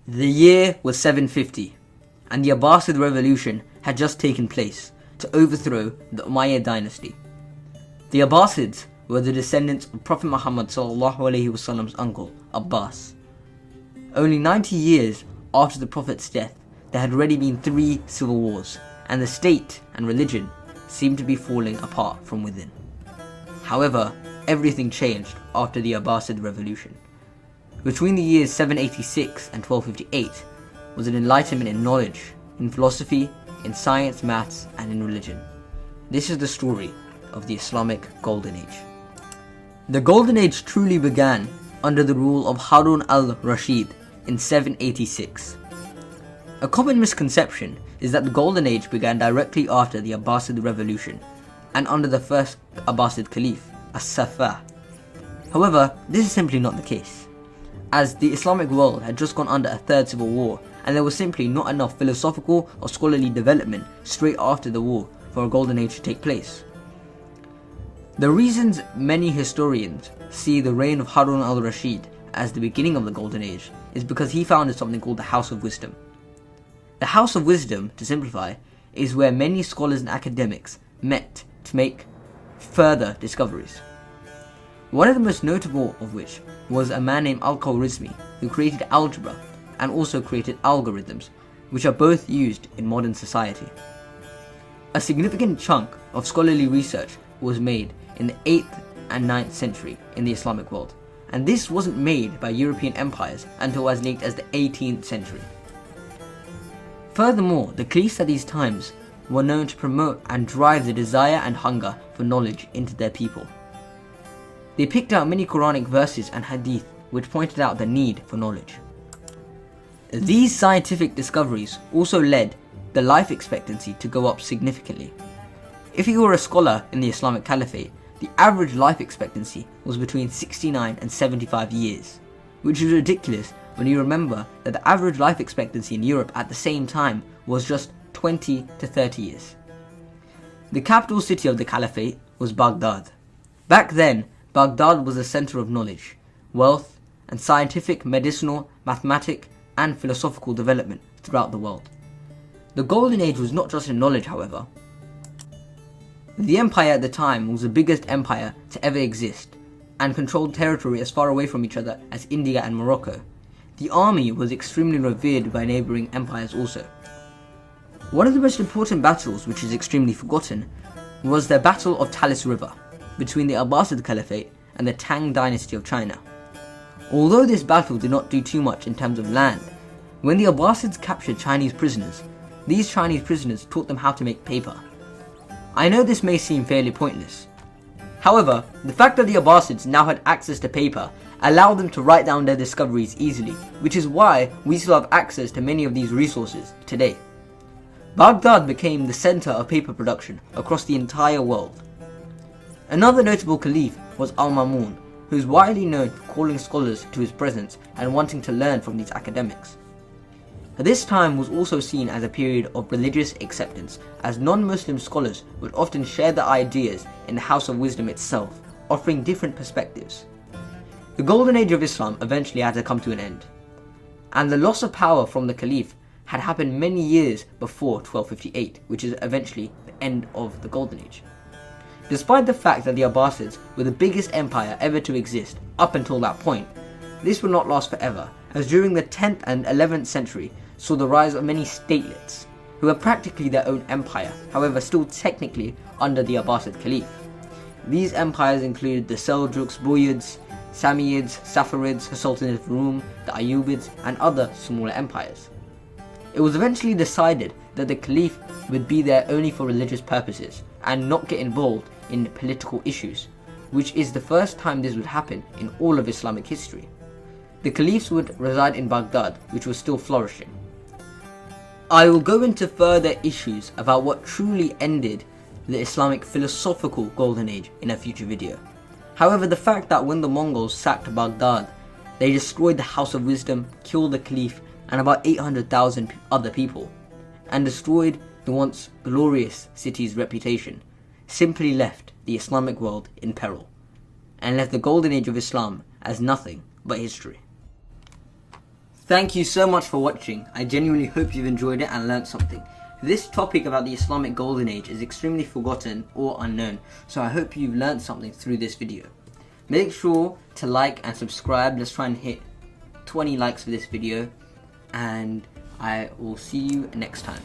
The year was 750, and the Abbasid revolution had just taken place to overthrow the Umayyad dynasty. The Abbasids were the descendants of Prophet Muhammad ﷺ's uncle, Abbas. Only 90 years after the Prophet's death, there had already been 3 civil wars, and the state and religion seemed to be falling apart from within. However, everything changed after the Abbasid revolution. Between the years 786 and 1258 was an enlightenment in knowledge, in philosophy, in science, maths, and in religion. This is the story of the Islamic Golden Age. The Golden Age truly began under the rule of Harun al-Rashid in 786. A common misconception is that the Golden Age began directly after the Abbasid revolution and under the first Abbasid Caliph, As-Saffah. However, this is simply not the case, as the Islamic world had just gone under a third civil war and there was simply not enough philosophical or scholarly development straight after the war for a Golden Age to take place. The reasons many historians see the reign of Harun al-Rashid as the beginning of the Golden Age is because he founded something called the House of Wisdom. The House of Wisdom, to simplify, is where many scholars and academics met to make further discoveries. One of the most notable of which was a man named Al-Khwarizmi, who created algebra and also created algorithms, which are both used in modern society. A significant chunk of scholarly research was made in the 8th and 9th century in the Islamic world, and this wasn't made by European empires until as late as the 18th century. Furthermore, the caliphs at these times were known to promote and drive the desire and hunger for knowledge into their people. They picked out many Quranic verses and hadith which pointed out the need for knowledge. These scientific discoveries also led the life expectancy to go up significantly. If you were a scholar in the Islamic Caliphate, the average life expectancy was between 69 and 75 years, which is ridiculous when you remember that the average life expectancy in Europe at the same time was just 20 to 30 years. The capital city of the Caliphate was Baghdad. Back then, Baghdad was a center of knowledge, wealth, and scientific, medicinal, mathematic, and philosophical development throughout the world. The Golden Age was not just in knowledge, however. The empire at the time was the biggest empire to ever exist and controlled territory as far away from each other as India and Morocco. The army was extremely revered by neighboring empires also. One of the most important battles, which is extremely forgotten, was the Battle of Talis River between the Abbasid Caliphate and the Tang dynasty of China. Although this battle did not do too much in terms of land, when the Abbasids captured Chinese prisoners, these Chinese prisoners taught them how to make paper. I know this may seem fairly pointless. However, the fact that the Abbasids now had access to paper allowed them to write down their discoveries easily, which is why we still have access to many of these resources today. Baghdad became the center of paper production across the entire world. Another notable caliph was Almamoon, who is widely known for calling scholars to his presence and wanting to learn from these academics. This time was also seen as a period of religious acceptance, as non-Muslim scholars would often share their ideas in the House of Wisdom itself, offering different perspectives. The Golden Age of Islam eventually had to come to an end, and the loss of power from the Caliph had happened many years before 1258, which is eventually the end of the Golden Age. Despite the fact that the Abbasids were the biggest empire ever to exist up until that point, this would not last forever, as during the 10th and 11th century saw the rise of many statelets, who were practically their own empire, however still technically under the Abbasid Caliph. These empires included the Seljuks, Buyids, Safavids, Saffarids, the Sultanate of Rum, the Ayyubids, and other smaller empires. It was eventually decided that the Caliph would be there only for religious purposes and not get involved in political issues, which is the first time this would happen in all of Islamic history. The Caliphs would reside in Baghdad, which was still flourishing. I will go into further issues about what truly ended the Islamic philosophical Golden Age in a future video. However, the fact that when the Mongols sacked Baghdad, they destroyed the House of Wisdom, killed the Caliph and about 800,000 other people, and destroyed the once glorious city's reputation, simply left the Islamic world in peril, and left the Golden Age of Islam as nothing but history. Thank you so much for watching. I genuinely hope you've enjoyed it and learnt something. This topic about the Islamic Golden Age is extremely forgotten or unknown, so I hope you've learnt something through this video. Make sure to like and subscribe. Let's try and hit 20 likes for this video, and I will see you next time.